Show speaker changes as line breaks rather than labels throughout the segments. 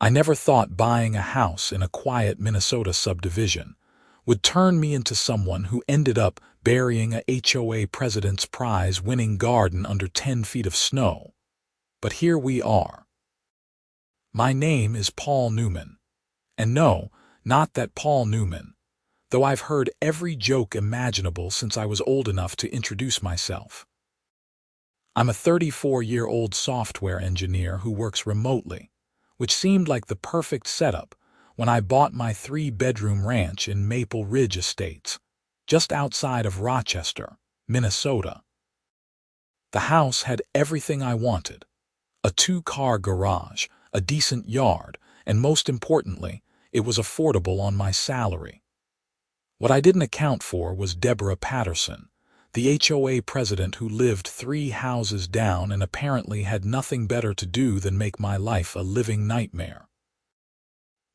I never thought buying a house in a quiet Minnesota subdivision would turn me into someone who ended up burying a HOA President's Prize-winning garden under 10 feet of snow. But here we are. My name is Paul Newman. And no, not that Paul Newman, though I've heard every joke imaginable since I was old enough to introduce myself. I'm a 34-year-old software engineer who works remotely, which seemed like the perfect setup when I bought my 3-bedroom ranch in Maple Ridge Estates, just outside of Rochester, Minnesota. The house had everything I wanted: a 2-car garage, a decent yard, and most importantly, it was affordable on my salary. What I didn't account for was Deborah Patterson, the HOA president who lived 3 houses down and apparently had nothing better to do than make my life a living nightmare.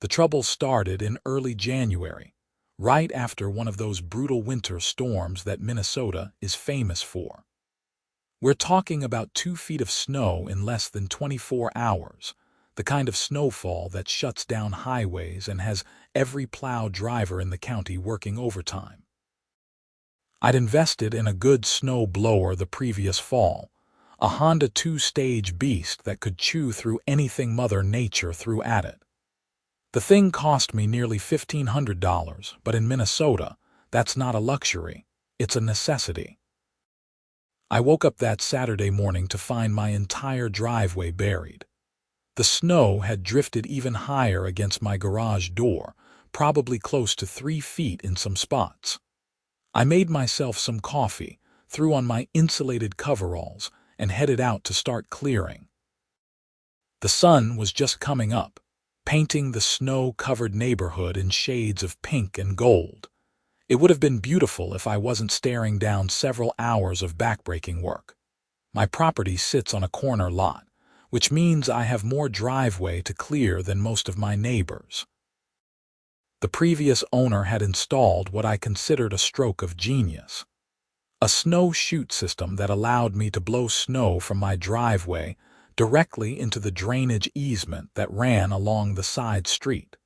The trouble started in early January, right after one of those brutal winter storms that Minnesota is famous for. We're talking about 2 feet of snow in less than 24 hours, the kind of snowfall that shuts down highways and has every plow driver in the county working overtime. I'd invested in a good snow blower the previous fall, a Honda 2-stage beast that could chew through anything Mother Nature threw at it. The thing cost me nearly $1,500, but in Minnesota, that's not a luxury, it's a necessity. I woke up that Saturday morning to find my entire driveway buried. The snow had drifted even higher against my garage door, probably close to 3 feet in some spots. I made myself some coffee, threw on my insulated coveralls, and headed out to start clearing. The sun was just coming up, painting the snow-covered neighborhood in shades of pink and gold. It would have been beautiful if I wasn't staring down several hours of backbreaking work. My property sits on a corner lot, which means I have more driveway to clear than most of my neighbors. The previous owner had installed what I considered a stroke of genius: a snow chute system that allowed me to blow snow from my driveway directly into the drainage easement that ran along the side street.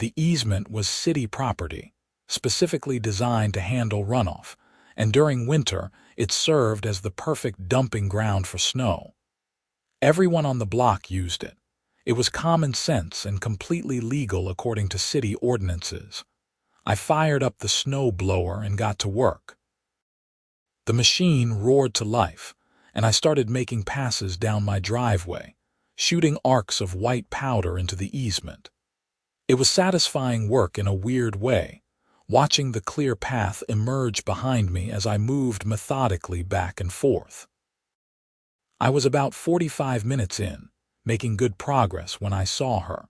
The easement was city property, specifically designed to handle runoff, and during winter it served as the perfect dumping ground for snow. Everyone on the block used it. It was common sense and completely legal according to city ordinances. I fired up the snow blower and got to work. The machine roared to life, and I started making passes down my driveway, shooting arcs of white powder into the easement. It was satisfying work in a weird way, watching the clear path emerge behind me as I moved methodically back and forth. I was about 45 minutes in, making good progress when I saw her.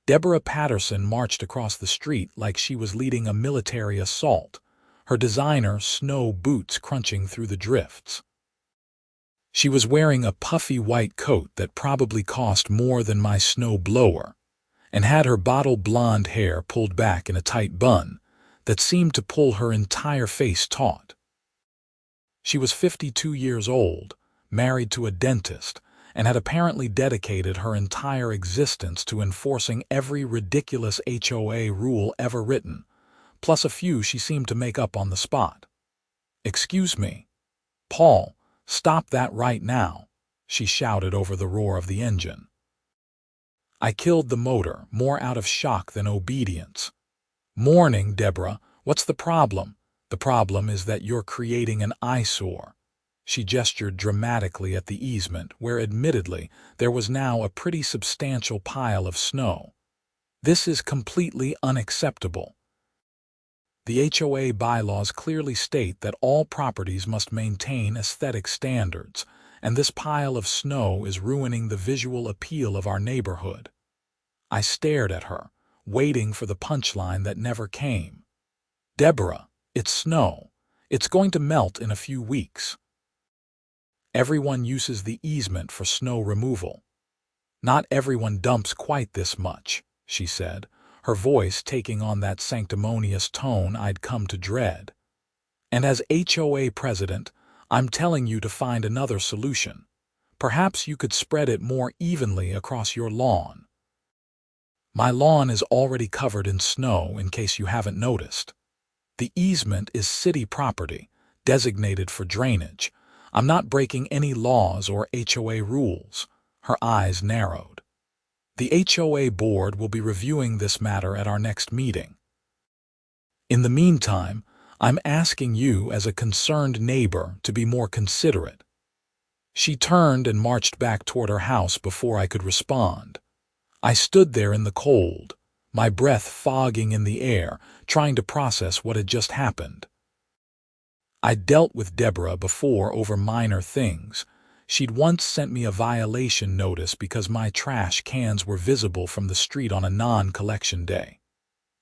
Deborah Patterson marched across the street like she was leading a military assault, her designer snow boots crunching through the drifts. She was wearing a puffy white coat that probably cost more than my snow blower, and had her bottle blonde hair pulled back in a tight bun that seemed to pull her entire face taut. She was 52 years old, married to a dentist, and had apparently dedicated her entire existence to enforcing every ridiculous HOA rule ever written, plus a few she seemed to make up on the spot. "Excuse me, Paul, stop that right now," she shouted over the roar of the engine. I killed the motor, more out of shock than obedience. "Morning, Deborah. What's the problem?" "The problem is that you're creating an eyesore." She gestured dramatically at the easement, where admittedly there was now a pretty substantial pile of snow. "This is completely unacceptable. The HOA bylaws clearly state that all properties must maintain aesthetic standards, and this pile of snow is ruining the visual appeal of our neighborhood." I stared at her, waiting for the punchline that never came. "Deborah, it's snow. It's going to melt in a few weeks. Everyone uses the easement for snow removal. Not everyone dumps quite this much," she said, her voice taking on that sanctimonious tone I'd come to dread. "And as HOA president, I'm telling you to find another solution. Perhaps you could spread it more evenly across your lawn." My lawn is already covered in snow in case you haven't noticed. The easement is city property, designated for drainage. I'm not breaking any laws or HOA rules." Her eyes narrowed. "The HOA board will be reviewing this matter at our next meeting. In the meantime, I'm asking you as a concerned neighbor to be more considerate." She turned and marched back toward her house before I could respond. I stood there in the cold, my breath fogging in the air, trying to process what had just happened. I'd dealt with Deborah before over minor things. She'd once sent me a violation notice because my trash cans were visible from the street on a non-collection day.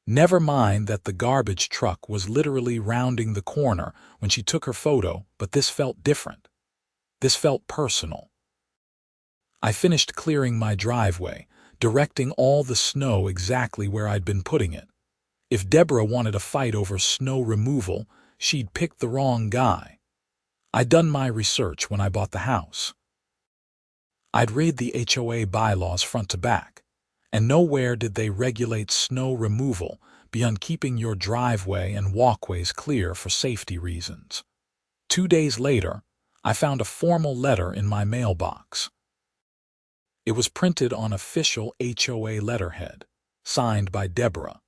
Never mind that the garbage truck was literally rounding the corner when she took her photo, but this felt different. This felt personal. I finished clearing my driveway, directing all the snow exactly where I'd been putting it. If Deborah wanted a fight over snow removal, she'd picked the wrong guy. I'd done my research when I bought the house. I'd read the HOA bylaws front to back, and nowhere did they regulate snow removal beyond keeping your driveway and walkways clear for safety reasons. 2 days later, I found a formal letter in my mailbox. It was printed on official HOA letterhead, signed by Deborah,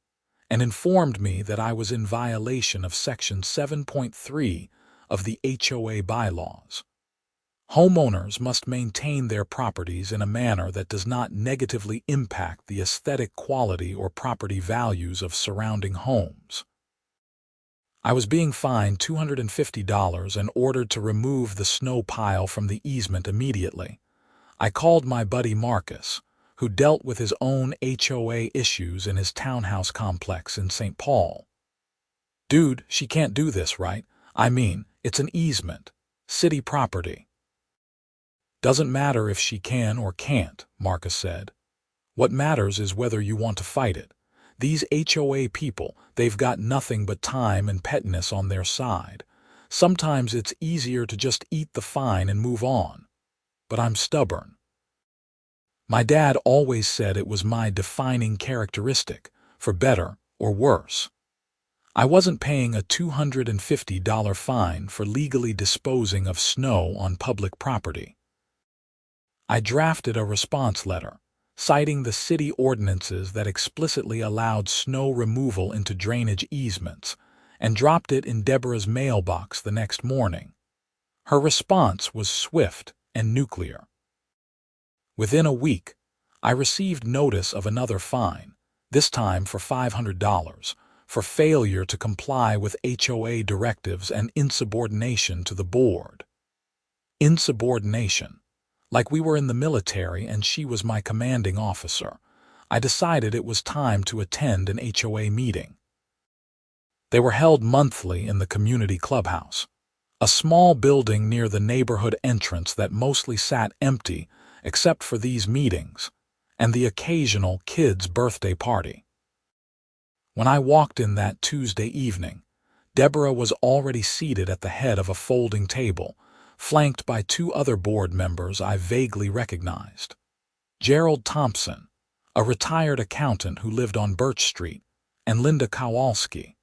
and informed me that I was in violation of Section 7.3 of the HOA bylaws. Homeowners must maintain their properties in a manner that does not negatively impact the aesthetic quality or property values of surrounding homes. I was being fined $250 and ordered to remove the snow pile from the easement immediately. I called my buddy Marcus, who dealt with his own HOA issues in his townhouse complex in St. Paul. "Dude, she can't do this, right? I mean, it's an easement, city property." "Doesn't matter if she can or can't," Marcus said. "What matters is whether you want to fight it. These HOA people, they've got nothing but time and pettiness on their side. Sometimes it's easier to just eat the fine and move on. But I'm stubborn. My dad always said it was my defining characteristic, for better or worse. I wasn't paying a $250 fine for legally disposing of snow on public property." I drafted a response letter, citing the city ordinances that explicitly allowed snow removal into drainage easements, and dropped it in Deborah's mailbox the next morning. Her response was swift and nuclear. Within a week, I received notice of another fine, this time for $500, for failure to comply with HOA directives and insubordination to the board. Insubordination. Like we were in the military and she was my commanding officer, I decided it was time to attend an HOA meeting. They were held monthly in the community clubhouse, a small building near the neighborhood entrance that mostly sat empty except for these meetings and the occasional kid's birthday party. When I walked in that Tuesday evening, Deborah was already seated at the head of a folding table, flanked by 2 other board members I vaguely recognized. Gerald Thompson, a retired accountant who lived on Birch Street, and Linda Kowalski,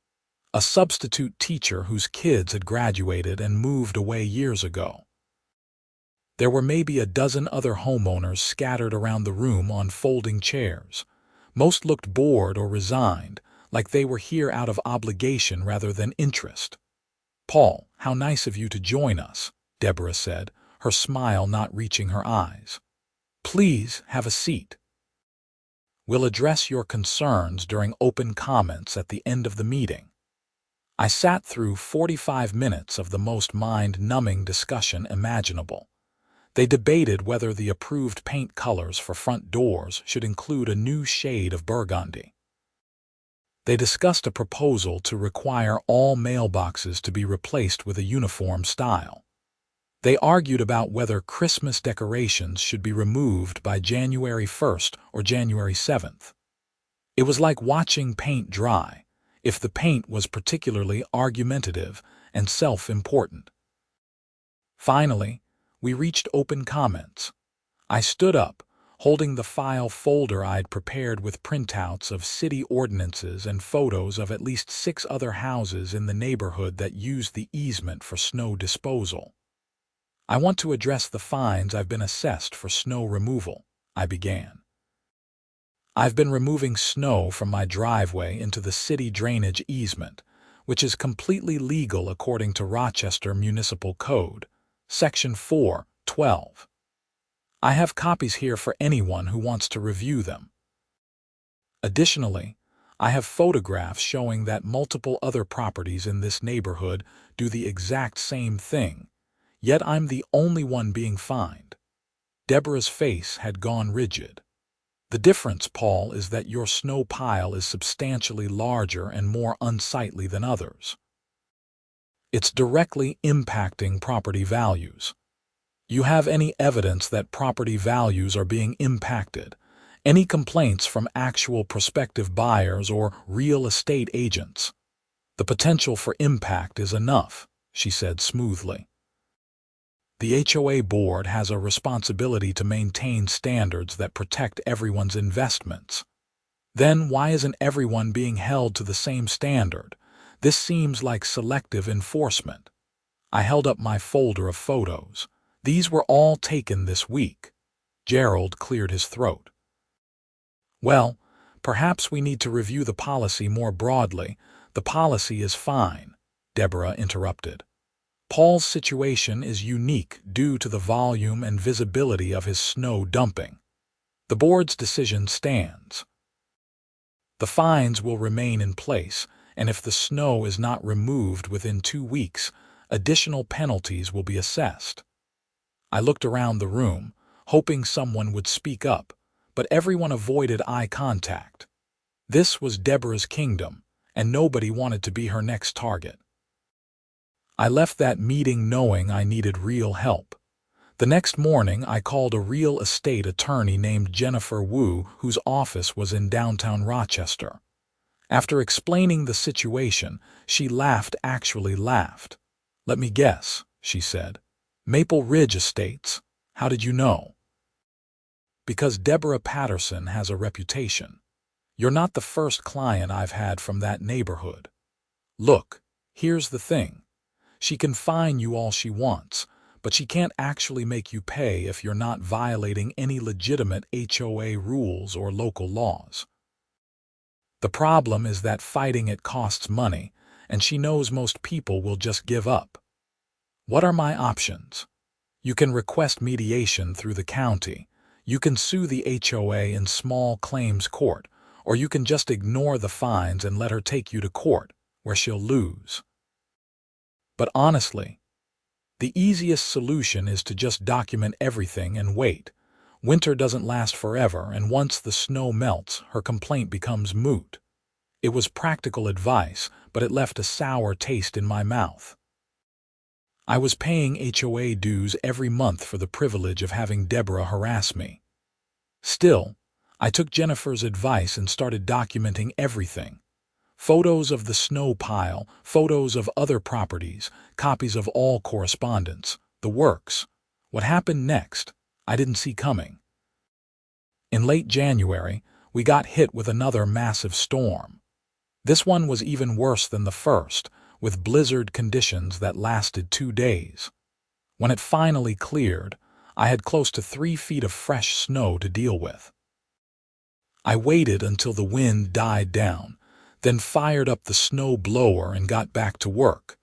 a substitute teacher whose kids had graduated and moved away years ago. There were maybe a dozen other homeowners scattered around the room on folding chairs. Most looked bored or resigned, like they were here out of obligation rather than interest. "Paul, how nice of you to join us," Deborah said, her smile not reaching her eyes. "Please have a seat. We'll address your concerns during open comments at the end of the meeting." I sat through 45 minutes of the most mind-numbing discussion imaginable. They debated whether the approved paint colors for front doors should include a new shade of burgundy. They discussed a proposal to require all mailboxes to be replaced with a uniform style. They argued about whether Christmas decorations should be removed by January 1st or January 7th. It was like watching paint dry, if the paint was particularly argumentative and self-important. Finally, we reached open comments. I stood up, holding the file folder I'd prepared with printouts of city ordinances and photos of at least 6 other houses in the neighborhood that used the easement for snow disposal. "I want to address the fines I've been assessed for snow removal," I began. "I've been removing snow from my driveway into the city drainage easement, which is completely legal according to Rochester Municipal Code, Section 4:12. I have copies here for anyone who wants to review them. Additionally, I have photographs showing that multiple other properties in this neighborhood do the exact same thing, yet I'm the only one being fined." Deborah's face had gone rigid. "The difference, Paul, is that your snow pile is substantially larger and more unsightly than others. It's directly impacting property values. You have any evidence that property values are being impacted? Any complaints from actual prospective buyers or real estate agents? The potential for impact is enough," she said smoothly. "The HOA board has a responsibility to maintain standards that protect everyone's investments. Then why isn't everyone being held to the same standard? This seems like selective enforcement." I held up my folder of photos. "These were all taken this week." Gerald cleared his throat. "Well, perhaps we need to review the policy more broadly." "The policy is fine," Deborah interrupted. "Paul's situation is unique due to the volume and visibility of his snow dumping. The board's decision stands. The fines will remain in place, and if the snow is not removed within 2 weeks, additional penalties will be assessed." I looked around the room, hoping someone would speak up, but everyone avoided eye contact. This was Deborah's kingdom, and nobody wanted to be her next target. I left that meeting knowing I needed real help. The next morning, I called a real estate attorney named Jennifer Wu, whose office was in downtown Rochester. After explaining the situation, she actually laughed. "Let me guess," she said. "Maple Ridge Estates. How did you know?" "Because Deborah Patterson has a reputation. You're not the first client I've had from that neighborhood. Look, here's the thing. She can fine you all she wants, but she can't actually make you pay if you're not violating any legitimate HOA rules or local laws. The problem is that fighting it costs money, and she knows most people will just give up. What are my options? You can request mediation through the county, you can sue the HOA in small claims court, or you can just ignore the fines and let her take you to court, where she'll lose. But honestly, the easiest solution is to just document everything and wait. Winter doesn't last forever, and once the snow melts, her complaint becomes moot." It was practical advice, but it left a sour taste in my mouth. I was paying HOA dues every month for the privilege of having Deborah harass me. Still, I took Jennifer's advice and started documenting everything. Photos of the snow pile, photos of other properties, copies of all correspondence, the works. What happened next, I didn't see coming. In late January, we got hit with another massive storm. This one was even worse than the first, with blizzard conditions that lasted 2 days. When it finally cleared, I had close to 3 feet of fresh snow to deal with. I waited until the wind died down, then fired up the snow blower and got back to work.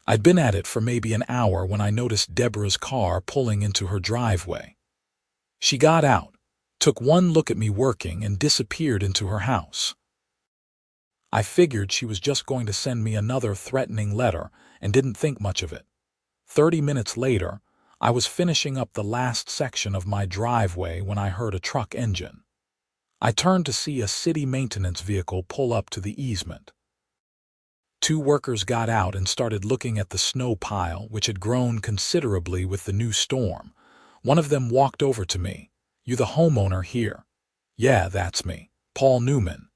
I'd been at it for maybe an hour when I noticed Deborah's car pulling into her driveway. She got out, took one look at me working, and disappeared into her house. I figured she was just going to send me another threatening letter and didn't think much of it. 30 minutes later, I was finishing up the last section of my driveway when I heard a truck engine. I turned to see a city maintenance vehicle pull up to the easement. 2 workers got out and started looking at the snow pile, which had grown considerably with the new storm. One of them walked over to me. "You the homeowner here?" "Yeah, that's me, Paul Newman."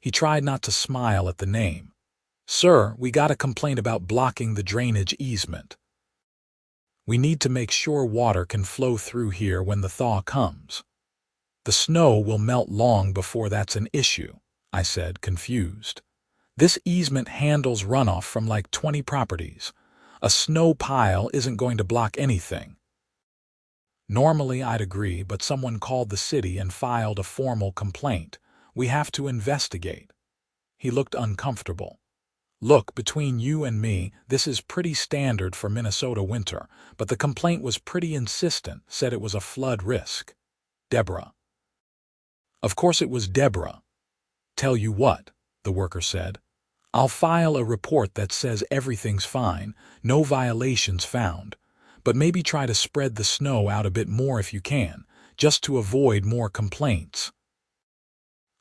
He tried not to smile at the name. "Sir, we got a complaint about blocking the drainage easement. We need to make sure water can flow through here when the thaw comes." The snow will melt long before that's an issue, I said, confused. This easement handles runoff from like 20 properties. A snow pile isn't going to block anything. Normally I'd agree, but someone called the city and filed a formal complaint. We have to investigate. He looked uncomfortable. Look, between you and me, this is pretty standard for Minnesota winter, but the complaint was pretty insistent, said it was a flood risk. Deborah. Of course it was Deborah. Tell you what, the worker said. I'll file a report that says everything's fine, no violations found, but maybe try to spread the snow out a bit more if you can, just to avoid more complaints.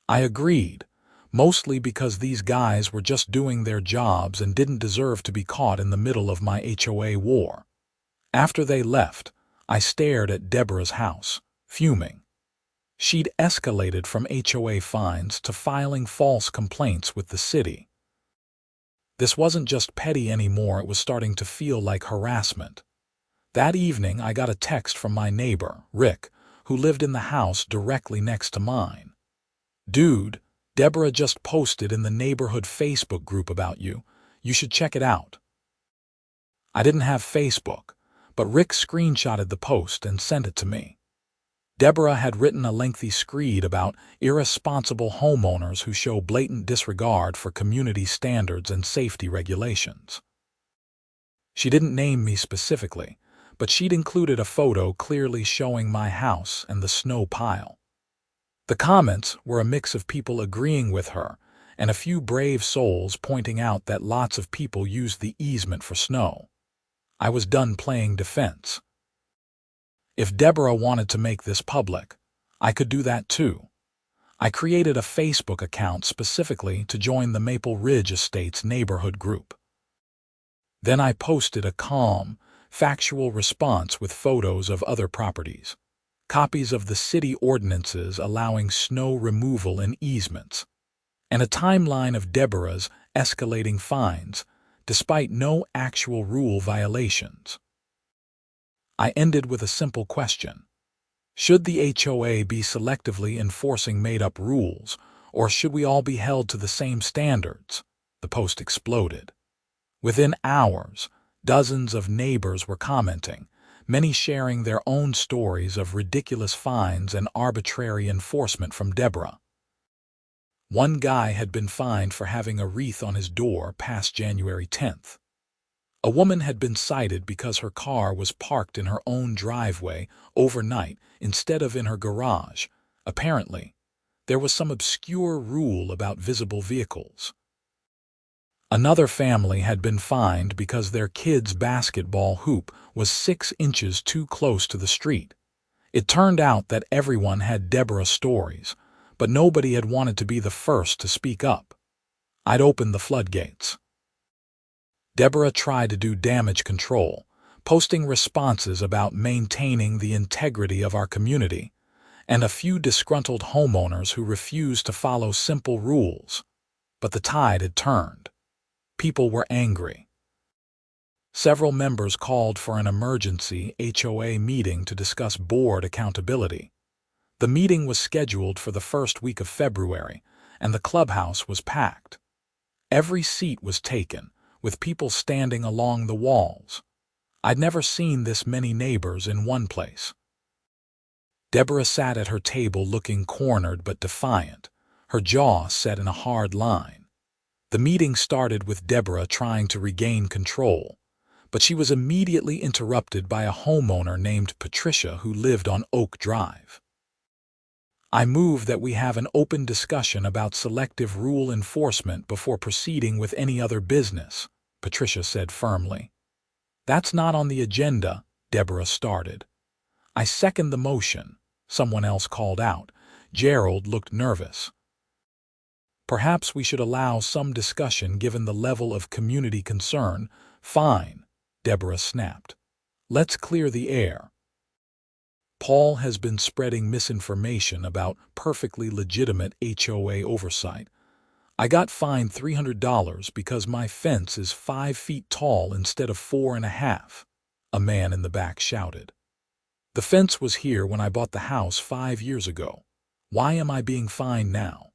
I agreed, mostly because these guys were just doing their jobs and didn't deserve to be caught in the middle of my HOA war. After they left, I stared at Deborah's house, fuming. She'd escalated from HOA fines to filing false complaints with the city. This wasn't just petty anymore, it was starting to feel like harassment. That evening, I got a text from my neighbor, Rick, who lived in the house directly next to mine. Dude, Deborah just posted in the neighborhood Facebook group about you. You should check it out. I didn't have Facebook, but Rick screenshotted the post and sent it to me. Deborah had written a lengthy screed about irresponsible homeowners who show blatant disregard for community standards and safety regulations. She didn't name me specifically, but she'd included a photo clearly showing my house and the snow pile. The comments were a mix of people agreeing with her and a few brave souls pointing out that lots of people use the easement for snow. I was done playing defense. If Deborah wanted to make this public, I could do that too. I created a Facebook account specifically to join the Maple Ridge Estates neighborhood group. Then I posted a calm, factual response with photos of other properties, copies of the city ordinances allowing snow removal in easements, and a timeline of Deborah's escalating fines, despite no actual rule violations. I ended with a simple question. Should the HOA be selectively enforcing made-up rules, or should we all be held to the same standards? The post exploded. Within hours, dozens of neighbors were commenting, many sharing their own stories of ridiculous fines and arbitrary enforcement from Deborah. One guy had been fined for having a wreath on his door past January 10th. A woman had been cited because her car was parked in her own driveway overnight instead of in her garage. Apparently, there was some obscure rule about visible vehicles. Another family had been fined because their kid's basketball hoop was 6 inches too close to the street. It turned out that everyone had Deborah stories, but nobody had wanted to be the first to speak up. I'd opened the floodgates. Deborah tried to do damage control, posting responses about maintaining the integrity of our community, and a few disgruntled homeowners who refused to follow simple rules. But the tide had turned. People were angry. Several members called for an emergency HOA meeting to discuss board accountability. The meeting was scheduled for the first week of February, and the clubhouse was packed. Every seat was taken, with people standing along the walls. I'd never seen this many neighbors in one place. Deborah sat at her table looking cornered but defiant, her jaw set in a hard line. The meeting started with Deborah trying to regain control, but she was immediately interrupted by a homeowner named Patricia who lived on Oak Drive. I move that we have an open discussion about selective rule enforcement before proceeding with any other business, Patricia said firmly. That's not on the agenda, Deborah started. I second the motion, someone else called out. Gerald looked nervous. Perhaps we should allow some discussion given the level of community concern. Fine, Deborah snapped. Let's clear the air. Paul has been spreading misinformation about perfectly legitimate HOA oversight. I got fined $300 because my fence is 5 feet tall instead of 4.5, a man in the back shouted. The fence was here when I bought the house 5 years ago, Why am I being fined now?"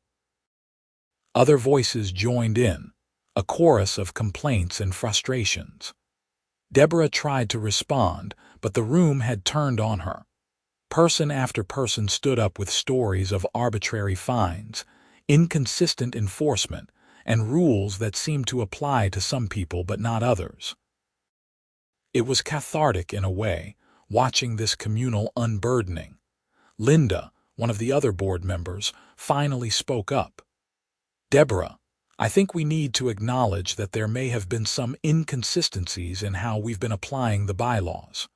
Other voices joined in, a chorus of complaints and frustrations. Deborah tried to respond, but the room had turned on her. Person after person stood up with stories of arbitrary fines, inconsistent enforcement, and rules that seemed to apply to some people but not others. It was cathartic in a way, watching this communal unburdening. Linda, one of the other board members, finally spoke up. "Deborah, I think we need to acknowledge that there may have been some inconsistencies in how we've been applying the bylaws.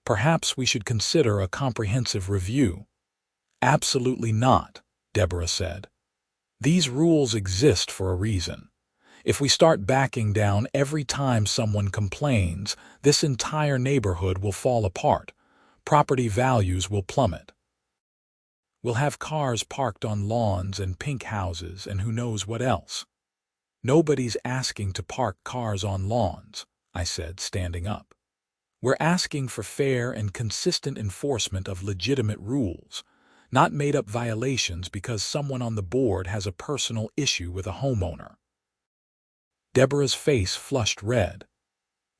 Perhaps we should consider a comprehensive review." "Absolutely not," Deborah said. "These rules exist for a reason. If we start backing down every time someone complains, this entire neighborhood will fall apart. Property values will plummet. We'll have cars parked on lawns and pink houses and who knows what else." "Nobody's asking to park cars on lawns," I said, standing up. "We're asking for fair and consistent enforcement of legitimate rules, not made-up violations because someone on the board has a personal issue with a homeowner." Deborah's face flushed red.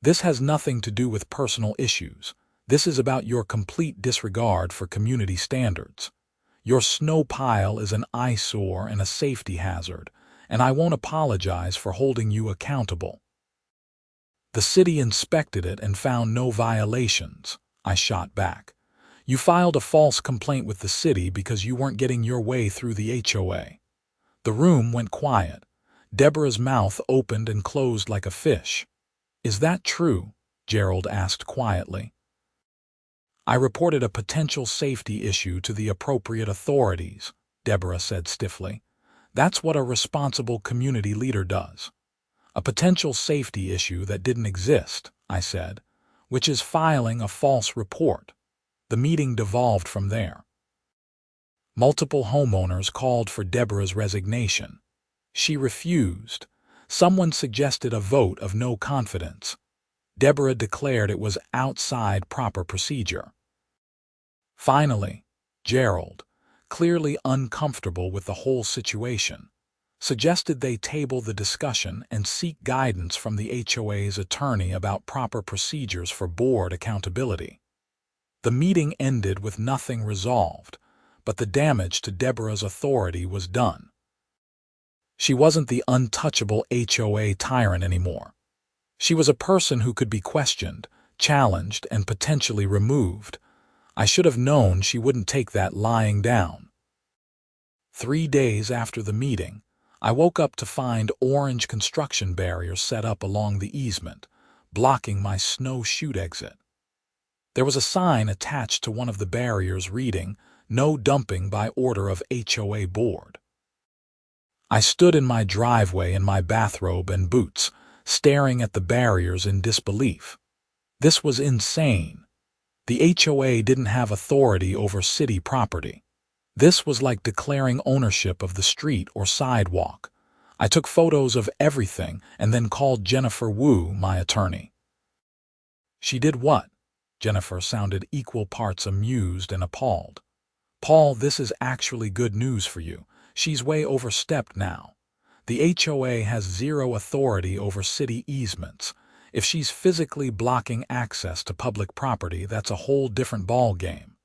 "This has nothing to do with personal issues. This is about your complete disregard for community standards. Your snow pile is an eyesore and a safety hazard, and I won't apologize for holding you accountable." "The city inspected it and found no violations," I shot back. "You filed a false complaint with the city because you weren't getting your way through the HOA." The room went quiet. Deborah's mouth opened and closed like a fish. "Is that true?" Gerald asked quietly. "I reported a potential safety issue to the appropriate authorities," Deborah said stiffly. "That's what a responsible community leader does." "A potential safety issue that didn't exist," I said, "which is filing a false report." The meeting devolved from there. Multiple homeowners called for Deborah's resignation. She refused. Someone suggested a vote of no confidence. Deborah declared it was outside proper procedure. Finally, Gerald, clearly uncomfortable with the whole situation, suggested they table the discussion and seek guidance from the HOA's attorney about proper procedures for board accountability. The meeting ended with nothing resolved, but the damage to Deborah's authority was done. She wasn't the untouchable HOA tyrant anymore. She was a person who could be questioned, challenged, and potentially removed. I should have known she wouldn't take that lying down. 3 days after the meeting, I woke up to find orange construction barriers set up along the easement, blocking my snow chute exit. There was a sign attached to one of the barriers reading, "No dumping by order of HOA board." I stood in my driveway in my bathrobe and boots, staring at the barriers in disbelief. This was insane. The HOA didn't have authority over city property. This was like declaring ownership of the street or sidewalk. I took photos of everything and then called Jennifer Wu, my attorney. "She did what?" Jennifer sounded equal parts amused and appalled. "Paul, this is actually good news for you. She's way overstepped now. The HOA has zero authority over city easements. If she's physically blocking access to public property, that's a whole different ballgame.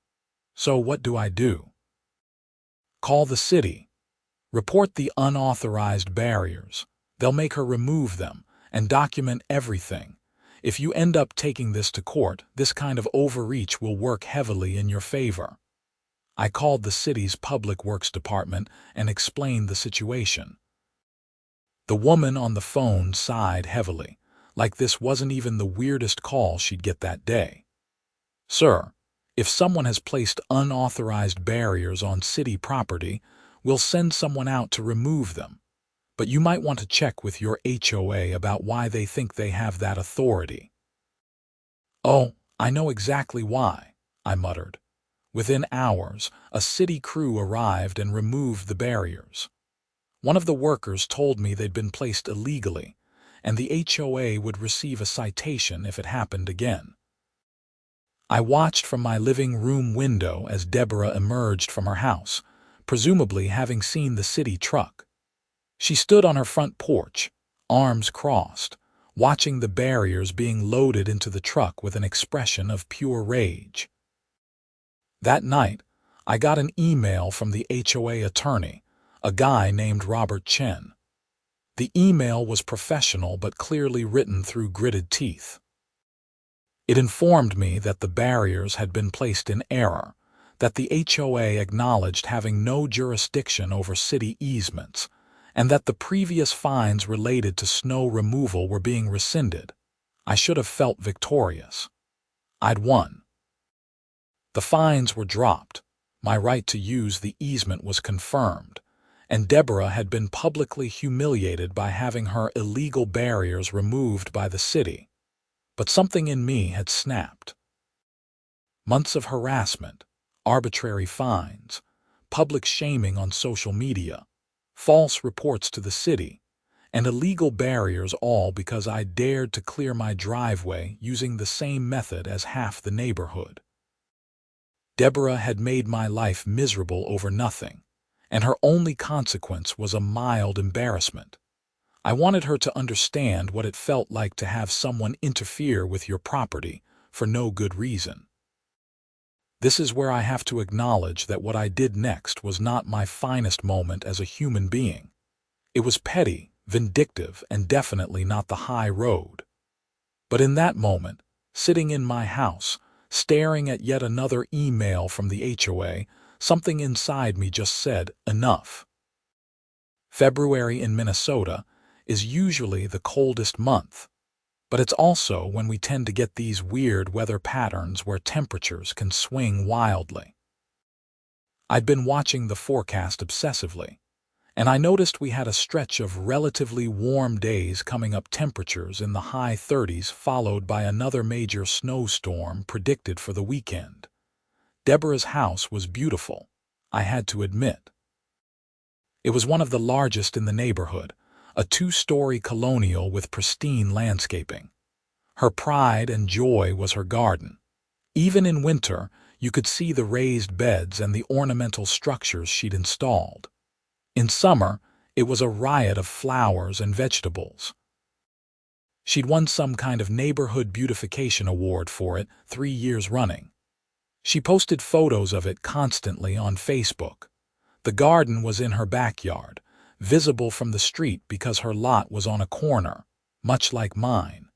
So what do I do?" "Call the city. Report the unauthorized barriers. They'll make her remove them and document everything. If you end up taking this to court, this kind of overreach will work heavily in your favor." I called the city's public works department and explained the situation. The woman on the phone sighed heavily, like this wasn't even the weirdest call she'd get that day. "Sir, if someone has placed unauthorized barriers on city property, we'll send someone out to remove them. But you might want to check with your HOA about why they think they have that authority." "Oh, I know exactly why," I muttered. Within hours, a city crew arrived and removed the barriers. One of the workers told me they'd been placed illegally, and the HOA would receive a citation if it happened again. I watched from my living room window as Deborah emerged from her house, presumably having seen the city truck. She stood on her front porch, arms crossed, watching the barriers being loaded into the truck with an expression of pure rage. That night, I got an email from the HOA attorney, a guy named Robert Chen. The email was professional but clearly written through gritted teeth. It informed me that the barriers had been placed in error, that the HOA acknowledged having no jurisdiction over city easements, and that the previous fines related to snow removal were being rescinded. I should have felt victorious. I'd won. The fines were dropped, my right to use the easement was confirmed, and Deborah had been publicly humiliated by having her illegal barriers removed by the city. But something in me had snapped. Months of harassment, arbitrary fines, public shaming on social media, false reports to the city, and illegal barriers, all because I dared to clear my driveway using the same method as half the neighborhood. Deborah had made my life miserable over nothing, and her only consequence was a mild embarrassment. I wanted her to understand what it felt like to have someone interfere with your property for no good reason. This is where I have to acknowledge that what I did next was not my finest moment as a human being. It was petty, vindictive, and definitely not the high road. But in that moment, sitting in my house, staring at yet another email from the HOA, something inside me just said, enough. February in Minnesota is usually the coldest month, but it's also when we tend to get these weird weather patterns where temperatures can swing wildly. I'd been watching the forecast obsessively, and I noticed we had a stretch of relatively warm days coming up, temperatures in the high 30s, followed by another major snowstorm predicted for the weekend. Deborah's house was beautiful, I had to admit. It was one of the largest in the neighborhood, a 2-story colonial with pristine landscaping. Her pride and joy was her garden. Even in winter, you could see the raised beds and the ornamental structures she'd installed. In summer, it was a riot of flowers and vegetables. She'd won some kind of neighborhood beautification award for it 3 years running. She posted photos of it constantly on Facebook. The garden was in her backyard, visible from the street because her lot was on a corner, much like mine.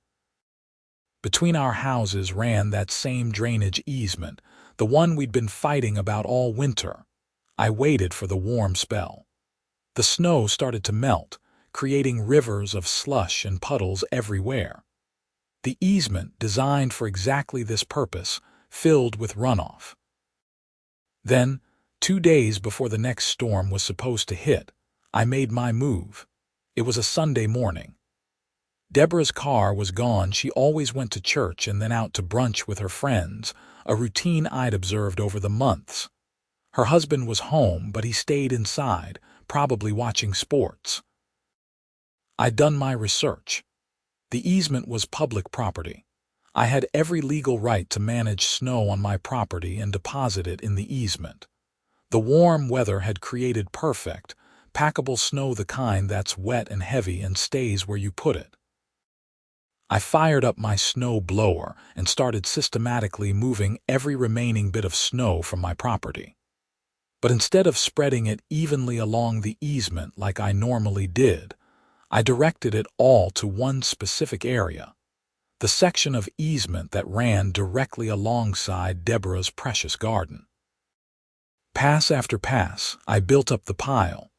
Between our houses ran that same drainage easement, the one we'd been fighting about all winter. I waited for the warm spell. The snow started to melt, creating rivers of slush and puddles everywhere. The easement, designed for exactly this purpose, filled with runoff. Then, 2 days before the next storm was supposed to hit, I made my move. It was a Sunday morning. Deborah's car was gone. She always went to church and then out to brunch with her friends, a routine I'd observed over the months. Her husband was home, but he stayed inside, probably watching sports. I'd done my research. The easement was public property. I had every legal right to manage snow on my property and deposit it in the easement. The warm weather had created perfect, packable snow, the kind that's wet and heavy and stays where you put it. I fired up my snow blower and started systematically moving every remaining bit of snow from my property. But instead of spreading it evenly along the easement like I normally did, I directed it all to one specific area, the section of easement that ran directly alongside Deborah's precious garden. Pass after pass, I built up the pile.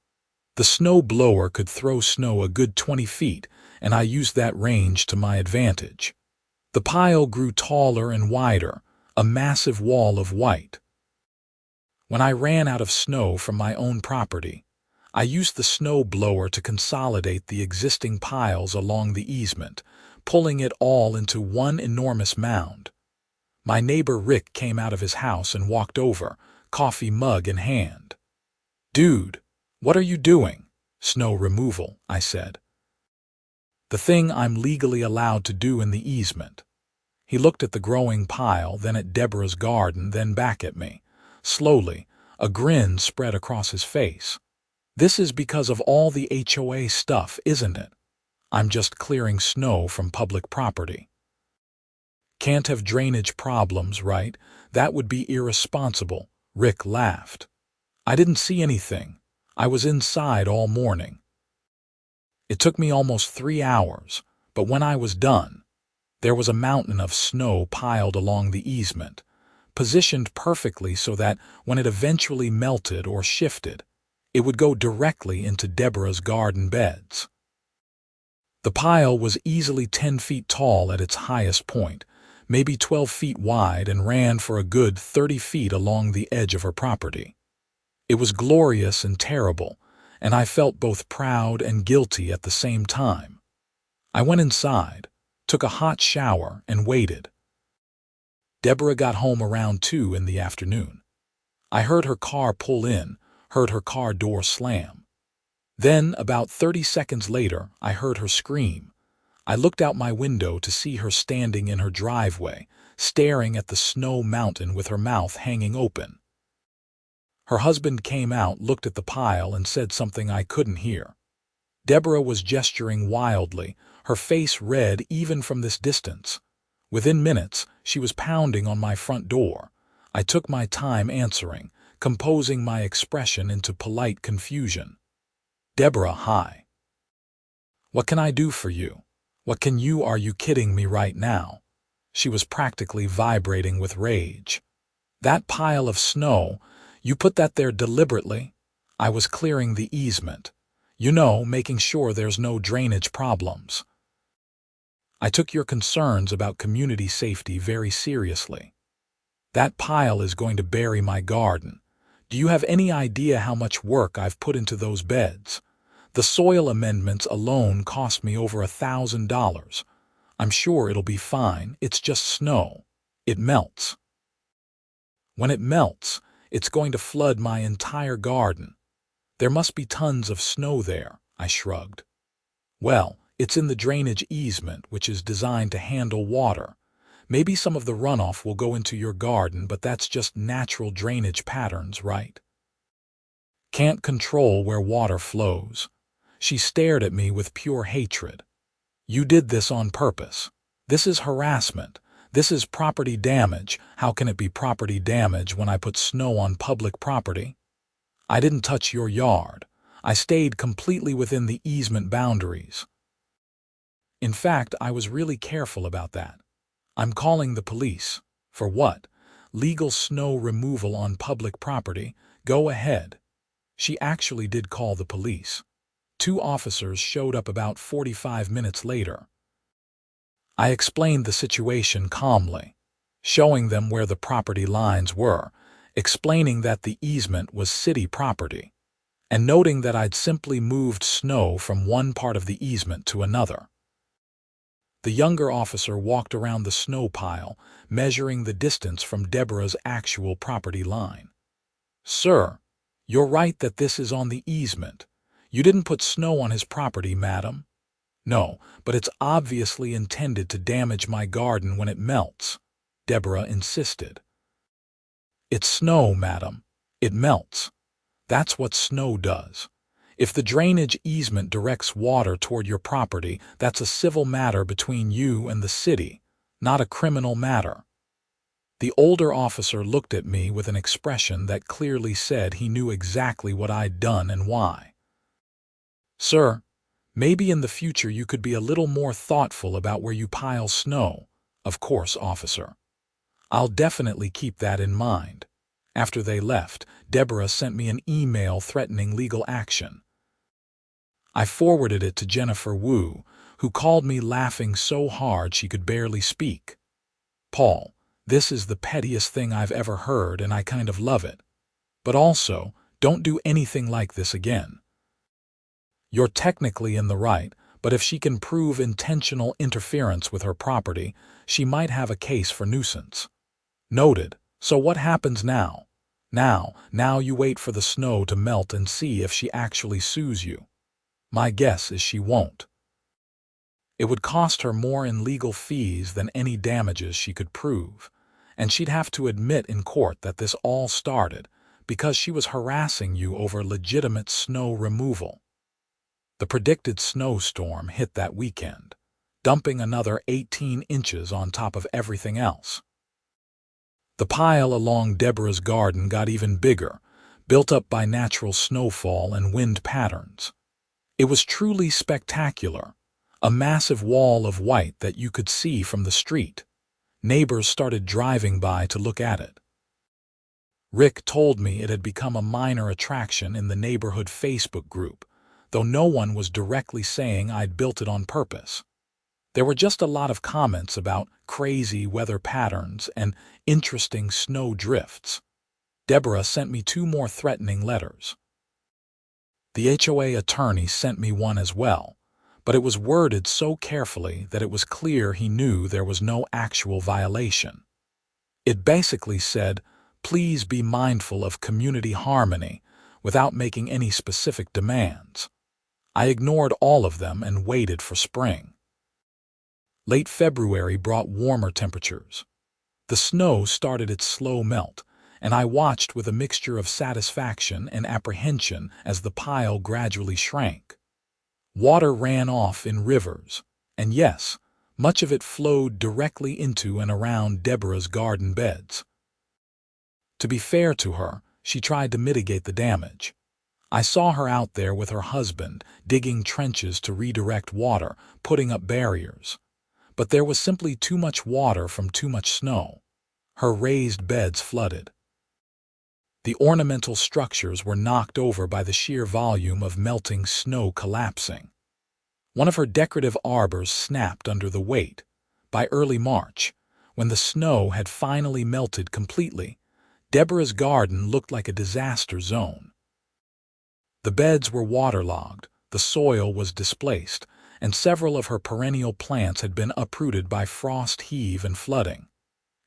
The snow blower could throw snow a good 20 feet, and I used that range to my advantage. The pile grew taller and wider, a massive wall of white. When I ran out of snow from my own property, I used the snow blower to consolidate the existing piles along the easement, pulling it all into one enormous mound. My neighbor Rick came out of his house and walked over, coffee mug in hand. "Dude, what are you doing?" "Snow removal," I said. "The thing I'm legally allowed to do in the easement." He looked at the growing pile, then at Deborah's garden, then back at me. Slowly, a grin spread across his face. This is because of all the HOA stuff, isn't it? I'm just clearing snow from public property. Can't have drainage problems, right? That would be irresponsible. Rick laughed. I didn't see anything. I was inside all morning. It took me almost 3 hours, but when I was done, there was a mountain of snow piled along the easement, positioned perfectly so that when it eventually melted or shifted, it would go directly into Deborah's garden beds. The pile was easily 10 feet tall at its highest point, maybe 12 feet wide, and ran for a good 30 feet along the edge of her property. It was glorious and terrible, and I felt both proud and guilty at the same time. I went inside, took a hot shower, and waited. Deborah got home around 2 in the afternoon. I heard her car pull in, heard her car door slam. Then, about 30 seconds later, I heard her scream. I looked out my window to see her standing in her driveway, staring at the snow mountain with her mouth hanging open. Her husband came out, looked at the pile, and said something I couldn't hear. Deborah was gesturing wildly, her face red even from this distance. Within minutes, she was pounding on my front door. I took my time answering, composing my expression into polite confusion. Deborah, hi. What can I do for you? Are you kidding me right now? She was practically vibrating with rage. That pile of snow, you put that there deliberately? I was clearing the easement. Making sure there's no drainage problems. I took your concerns about community safety very seriously. That pile is going to bury my garden. Do you have any idea how much work I've put into those beds? The soil amendments alone cost me over $1,000. I'm sure it'll be fine. It's just snow. It melts. When it melts, it's going to flood my entire garden. There must be tons of snow there, I shrugged. Well, it's in the drainage easement, which is designed to handle water. Maybe some of the runoff will go into your garden, but that's just natural drainage patterns, right? Can't control where water flows. She stared at me with pure hatred. You did this on purpose. This is harassment. This is property damage. How can it be property damage when I put snow on public property? I didn't touch your yard. I stayed completely within the easement boundaries. In fact, I was really careful about that. I'm calling the police. For what? Legal snow removal on public property? Go ahead. She actually did call the police. 2 officers showed up about 45 minutes later. I explained the situation calmly, showing them where the property lines were, explaining that the easement was city property, and noting that I'd simply moved snow from one part of the easement to another. The younger officer walked around the snow pile, measuring the distance from Deborah's actual property line. Sir, you're right that this is on the easement. You didn't put snow on his property, madam. No, but it's obviously intended to damage my garden when it melts, Deborah insisted. It's snow, madam. It melts. That's what snow does. If the drainage easement directs water toward your property, that's a civil matter between you and the city, not a criminal matter. The older officer looked at me with an expression that clearly said he knew exactly what I'd done and why. Sir, maybe in the future you could be a little more thoughtful about where you pile snow. Of course, officer. I'll definitely keep that in mind. After they left, Deborah sent me an email threatening legal action. I forwarded it to Jennifer Wu, who called me laughing so hard she could barely speak. Paul, this is the pettiest thing I've ever heard, and I kind of love it. But also, don't do anything like this again. You're technically in the right, but if she can prove intentional interference with her property, she might have a case for nuisance. Noted. So what happens now? Now you wait for the snow to melt and see if she actually sues you. My guess is she won't. It would cost her more in legal fees than any damages she could prove, and she'd have to admit in court that this all started because she was harassing you over legitimate snow removal. The predicted snowstorm hit that weekend, dumping another 18 inches on top of everything else. The pile along Deborah's garden got even bigger, built up by natural snowfall and wind patterns. It was truly spectacular, a massive wall of white that you could see from the street. Neighbors started driving by to look at it. Rick told me it had become a minor attraction in the neighborhood Facebook group, though no one was directly saying I'd built it on purpose. There were just a lot of comments about crazy weather patterns and interesting snow drifts. Deborah sent me 2 more threatening letters. The HOA attorney sent me one as well, but it was worded so carefully that it was clear he knew there was no actual violation. It basically said, "Please be mindful of community harmony," without making any specific demands. I ignored all of them and waited for spring. Late February brought warmer temperatures. The snow started its slow melt, and I watched with a mixture of satisfaction and apprehension as the pile gradually shrank. Water ran off in rivers, and yes, much of it flowed directly into and around Deborah's garden beds. To be fair to her, she tried to mitigate the damage. I saw her out there with her husband, digging trenches to redirect water, putting up barriers. But there was simply too much water from too much snow. Her raised beds flooded. The ornamental structures were knocked over by the sheer volume of melting snow collapsing. One of her decorative arbors snapped under the weight. By early March, when the snow had finally melted completely, Deborah's garden looked like a disaster zone. The beds were waterlogged, the soil was displaced, and several of her perennial plants had been uprooted by frost heave and flooding.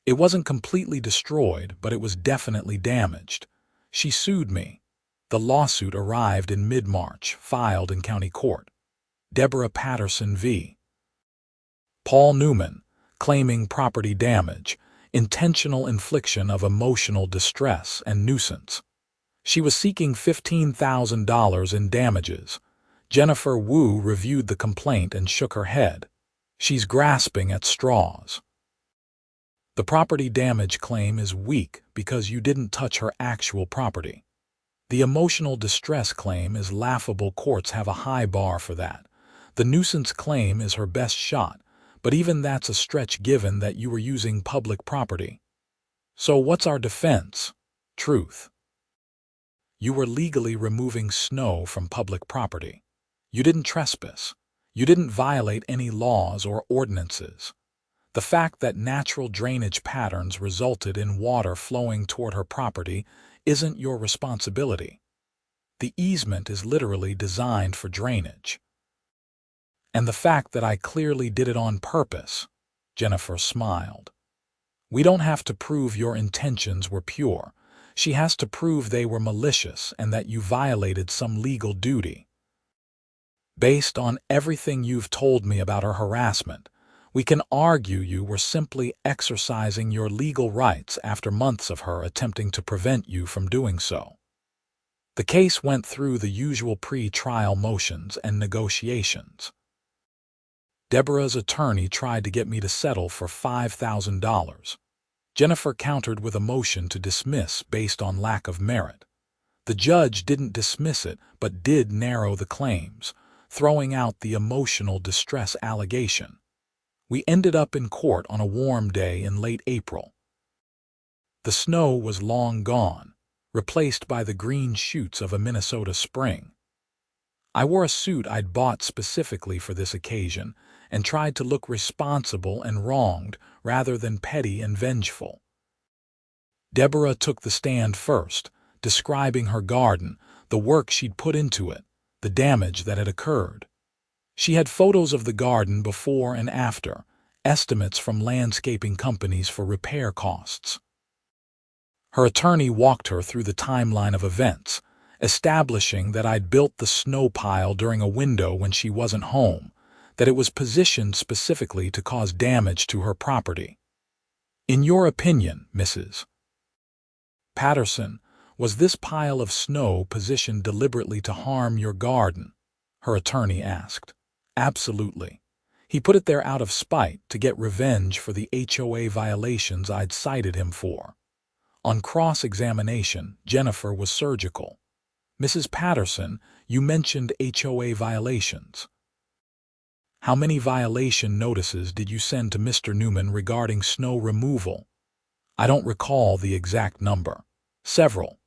It wasn't completely destroyed, but it was definitely damaged. She sued me. The lawsuit arrived in mid-March, filed in county court. Deborah Patterson v. Paul Newman, claiming property damage, intentional infliction of emotional distress and nuisance. She was seeking $15,000 in damages. Jennifer Wu reviewed the complaint and shook her head. She's grasping at straws. The property damage claim is weak because you didn't touch her actual property. The emotional distress claim is laughable. Courts have a high bar for that. The nuisance claim is her best shot, but even that's a stretch given that you were using public property. So what's our defense? Truth. You were legally removing snow from public property. You didn't trespass. You didn't violate any laws or ordinances. The fact that natural drainage patterns resulted in water flowing toward her property isn't your responsibility. The easement is literally designed for drainage. And the fact that I clearly did it on purpose, Jennifer smiled. We don't have to prove your intentions were pure. She has to prove they were malicious and that you violated some legal duty. Based on everything you've told me about her harassment, we can argue you were simply exercising your legal rights after months of her attempting to prevent you from doing so. The case went through the usual pre-trial motions and negotiations. Deborah's attorney tried to get me to settle for $5,000. Jennifer countered with a motion to dismiss based on lack of merit. The judge didn't dismiss it, but did narrow the claims, throwing out the emotional distress allegation. We ended up in court on a warm day in late April. The snow was long gone, replaced by the green shoots of a Minnesota spring. I wore a suit I'd bought specifically for this occasion and tried to look responsible and wronged rather than petty and vengeful. Deborah took the stand first, describing her garden, the work she'd put into it, the damage that had occurred. She had photos of the garden before and after, estimates from landscaping companies for repair costs. Her attorney walked her through the timeline of events, establishing that I'd built the snow pile during a window when she wasn't home, that it was positioned specifically to cause damage to her property. In your opinion, Mrs. Patterson, was this pile of snow positioned deliberately to harm your garden? Her attorney asked. Absolutely. He put it there out of spite to get revenge for the HOA violations I'd cited him for. On cross-examination, Jennifer was surgical. Mrs. Patterson, you mentioned HOA violations. How many violation notices did you send to Mr. Newman regarding snow removal? I don't recall the exact number. Several.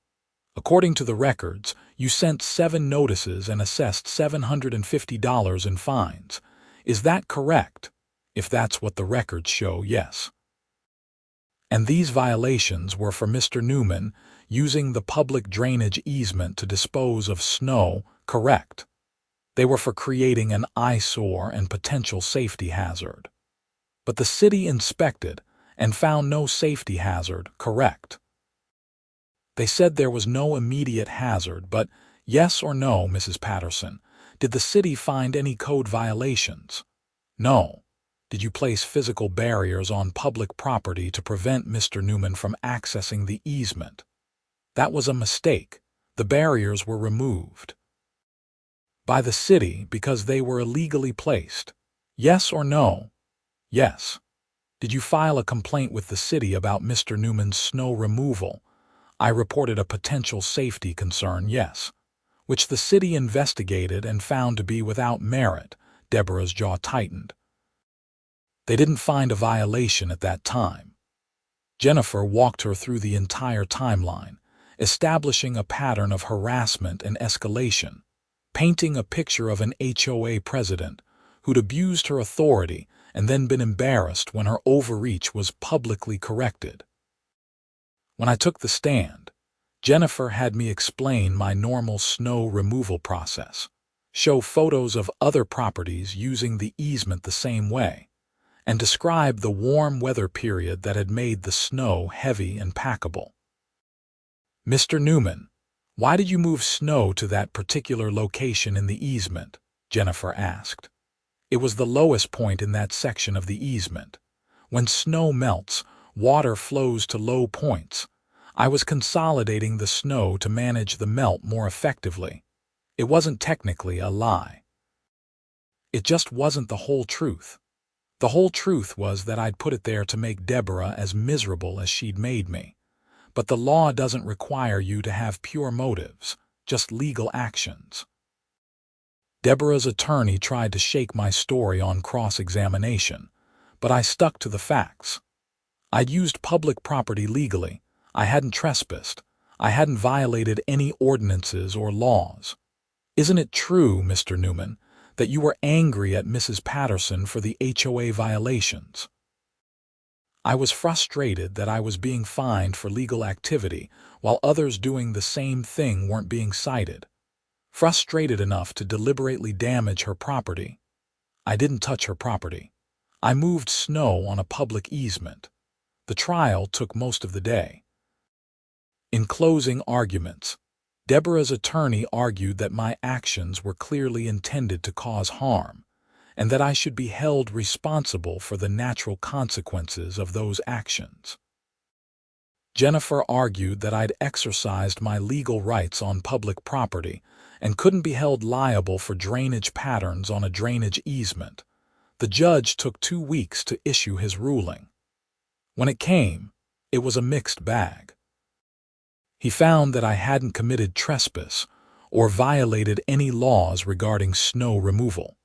According to the records, you sent 7 notices and assessed $750 in fines. Is that correct? If that's what the records show, yes. And these violations were for Mr. Newman using the public drainage easement to dispose of snow, correct? They were for creating an eyesore and potential safety hazard. But the city inspected and found no safety hazard, correct? They said there was no immediate hazard, but yes or no, Mrs. Patterson, did the city find any code violations? No. Did you place physical barriers on public property to prevent Mr. Newman from accessing the easement? That was a mistake. The barriers were removed by the city because they were illegally placed. Yes or no? Yes. Did you file a complaint with the city about Mr. Newman's snow removal? I reported a potential safety concern, yes, which the city investigated and found to be without merit. Deborah's jaw tightened. They didn't find a violation at that time. Jennifer walked her through the entire timeline, establishing a pattern of harassment and escalation, painting a picture of an HOA president who'd abused her authority and then been embarrassed when her overreach was publicly corrected. When I took the stand, Jennifer had me explain my normal snow removal process, show photos of other properties using the easement the same way, and describe the warm weather period that had made the snow heavy and packable. Mr. Newman, why did you move snow to that particular location in the easement? Jennifer asked. It was the lowest point in that section of the easement. When snow melts, water flows to low points. I was consolidating the snow to manage the melt more effectively. It wasn't technically a lie. It just wasn't the whole truth. The whole truth was that I'd put it there to make Deborah as miserable as she'd made me. But the law doesn't require you to have pure motives, just legal actions. Deborah's attorney tried to shake my story on cross-examination, but I stuck to the facts. I'd used public property legally. I hadn't trespassed. I hadn't violated any ordinances or laws. Isn't it true, Mr. Newman, that you were angry at Mrs. Patterson for the HOA violations? I was frustrated that I was being fined for legal activity while others doing the same thing weren't being cited. Frustrated enough to deliberately damage her property. I didn't touch her property. I moved snow on a public easement. The trial took most of the day. In closing arguments, Deborah's attorney argued that my actions were clearly intended to cause harm, and that I should be held responsible for the natural consequences of those actions. Jennifer argued that I'd exercised my legal rights on public property and couldn't be held liable for drainage patterns on a drainage easement. The judge took 2 weeks to issue his ruling. When it came, it was a mixed bag. He found that I hadn't committed trespass or violated any laws regarding snow removal.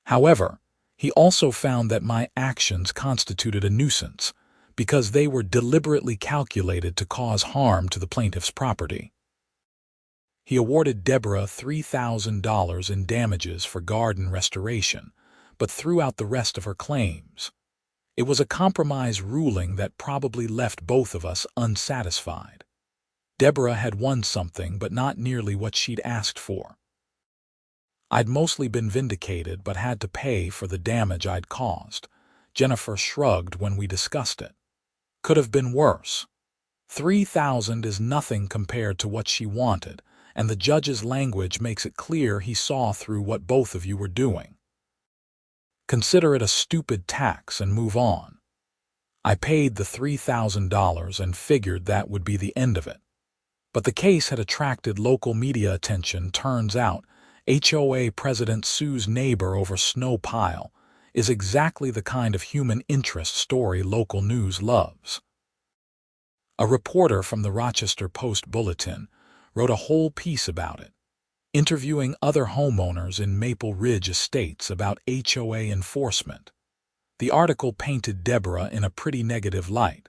However, he also found that my actions constituted a nuisance because they were deliberately calculated to cause harm to the plaintiff's property. He awarded Deborah $3,000 in damages for garden restoration, but threw out the rest of her claims. It was a compromise ruling that probably left both of us unsatisfied. Deborah had won something, but not nearly what she'd asked for. I'd mostly been vindicated, but had to pay for the damage I'd caused. Jennifer shrugged when we discussed it. Could have been worse. $3,000 is nothing compared to what she wanted, and the judge's language makes it clear he saw through what both of you were doing. consider it a stupid tax and move on. I paid the $3,000 and figured that would be the end of it. But the case had attracted local media attention. Turns out, HOA president sues neighbor over snow pile is exactly the kind of human interest story local news loves. A reporter from the Rochester Post-Bulletin wrote a whole piece about it, interviewing other homeowners in Maple Ridge Estates about HOA enforcement. The article painted Deborah in a pretty negative light,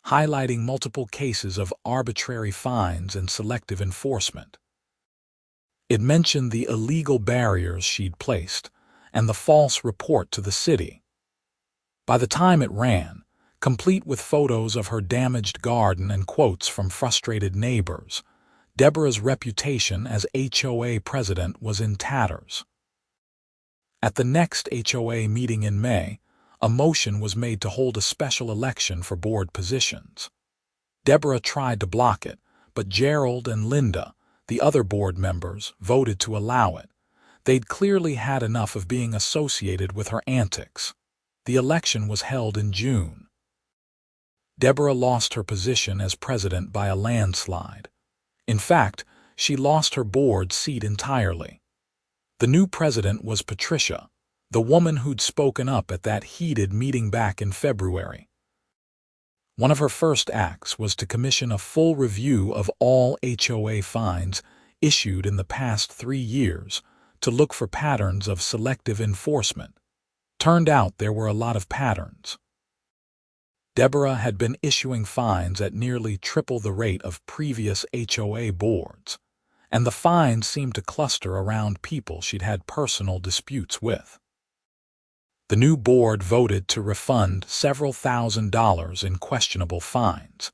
highlighting multiple cases of arbitrary fines and selective enforcement. It mentioned the illegal barriers she'd placed and the false report to the city. By the time it ran, complete with photos of her damaged garden and quotes from frustrated neighbors, Deborah's reputation as HOA president was in tatters. At the next HOA meeting in May, a motion was made to hold a special election for board positions. Deborah tried to block it, but Gerald and Linda, the other board members, voted to allow it. They'd clearly had enough of being associated with her antics. The election was held in June. Deborah lost her position as president by a landslide. In fact, she lost her board seat entirely. The new president was Patricia, the woman who'd spoken up at that heated meeting back in February. One of her first acts was to commission a full review of all HOA fines issued in the past 3 years to look for patterns of selective enforcement. Turned out there were a lot of patterns. Deborah had been issuing fines at nearly triple the rate of previous HOA boards, and the fines seemed to cluster around people she'd had personal disputes with. The new board voted to refund several $1,000s in questionable fines,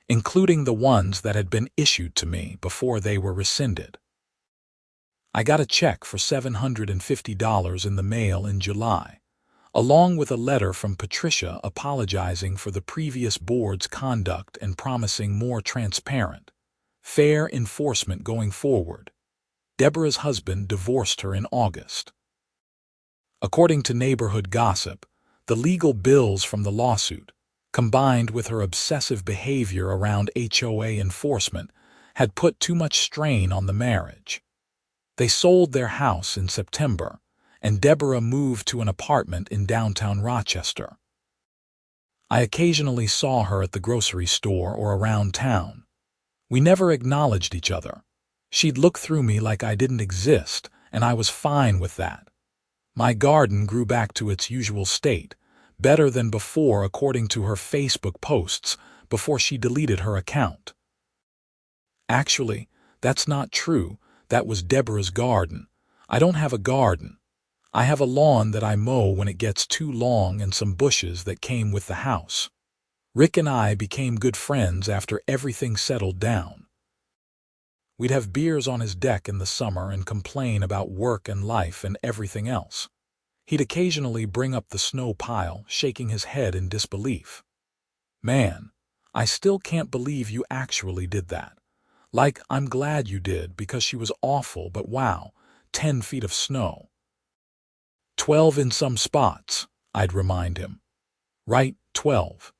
including the ones that had been issued to me before they were rescinded. I got a check for $750 in the mail in July, along with a letter from Patricia apologizing for the previous board's conduct and promising more transparent, fair enforcement going forward. Deborah's husband divorced her in August. According to neighborhood gossip, the legal bills from the lawsuit, combined with her obsessive behavior around HOA enforcement, had put too much strain on the marriage. They sold their house in September, and Deborah moved to an apartment in downtown Rochester. I occasionally saw her at the grocery store or around town. We never acknowledged each other. She'd look through me like I didn't exist, and I was fine with that. My garden grew back to its usual state, better than before according to her Facebook posts before she deleted her account. Actually, that's not true. That was Deborah's garden. I don't have a garden. I have a lawn that I mow when it gets too long and some bushes that came with the house. Rick and I became good friends after everything settled down. We'd have beers on his deck in the summer and complain about work and life and everything else. He'd occasionally bring up the snow pile, shaking his head in disbelief. "Man, I still can't believe you actually did that. Like, I'm glad you did because she was awful, but wow, 10 feet of snow. 12 in some spots," I'd remind him. "Right, 12.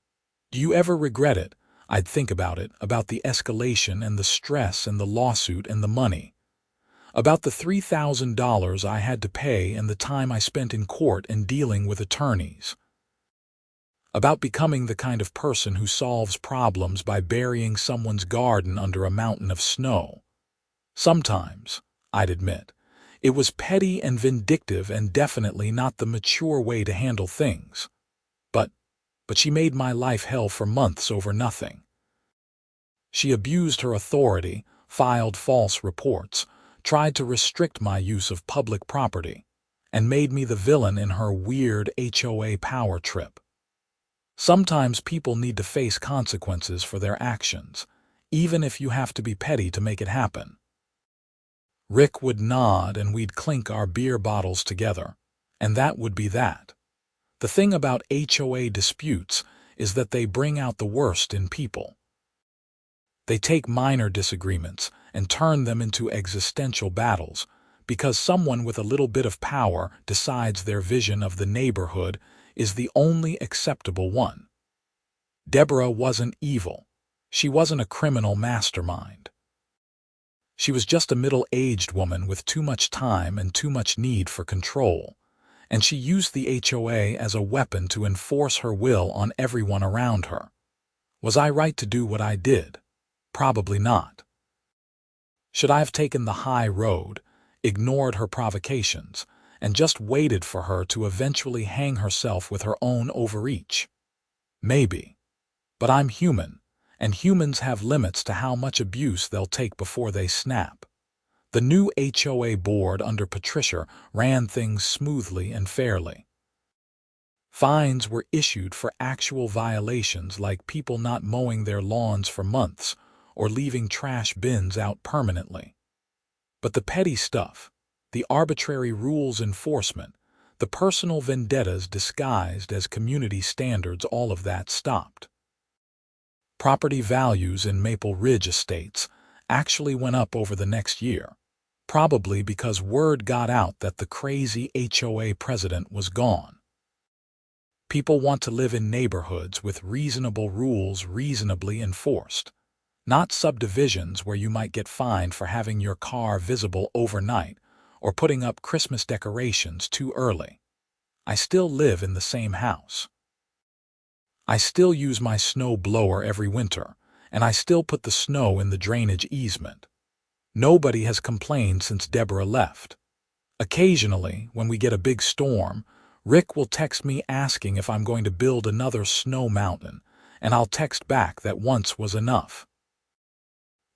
Do you ever regret it?" I'd think about it, about the escalation and the stress and the lawsuit and the money. About the $3,000 I had to pay and the time I spent in court and dealing with attorneys. About becoming the kind of person who solves problems by burying someone's garden under a mountain of snow. Sometimes, I'd admit, it was petty and vindictive and definitely not the mature way to handle things. But she made my life hell for months over nothing. She abused her authority, filed false reports, tried to restrict my use of public property, and made me the villain in her weird HOA power trip. Sometimes people need to face consequences for their actions, even if you have to be petty to make it happen. Rick would nod and we'd clink our beer bottles together, and that would be that. The thing about HOA disputes is that they bring out the worst in people. They take minor disagreements and turn them into existential battles, because someone with a little bit of power decides their vision of the neighborhood is the only acceptable one. Deborah wasn't evil. She wasn't a criminal mastermind. She was just a middle-aged woman with too much time and too much need for control, and she used the HOA as a weapon to enforce her will on everyone around her. Was I right to do what I did? Probably not. Should I have taken the high road, ignored her provocations, and just waited for her to eventually hang herself with her own overreach? Maybe. But I'm human, and humans have limits to how much abuse they'll take before they snap. The new HOA board under Patricia ran things smoothly and fairly. Fines were issued for actual violations like people not mowing their lawns for months or leaving trash bins out permanently. But the petty stuff, the arbitrary rules enforcement, the personal vendettas disguised as community standards, all of that stopped. Property values in Maple Ridge estates actually went up over the next year, probably because word got out that the crazy HOA president was gone. People want to live in neighborhoods with reasonable rules reasonably enforced, not subdivisions where you might get fined for having your car visible overnight or putting up Christmas decorations too early. I still live in the same house. I still use my snow blower every winter, and I still put the snow in the drainage easement. Nobody has complained since Deborah left. Occasionally, when we get a big storm, Rick will text me asking if I'm going to build another snow mountain, and I'll text back that once was enough.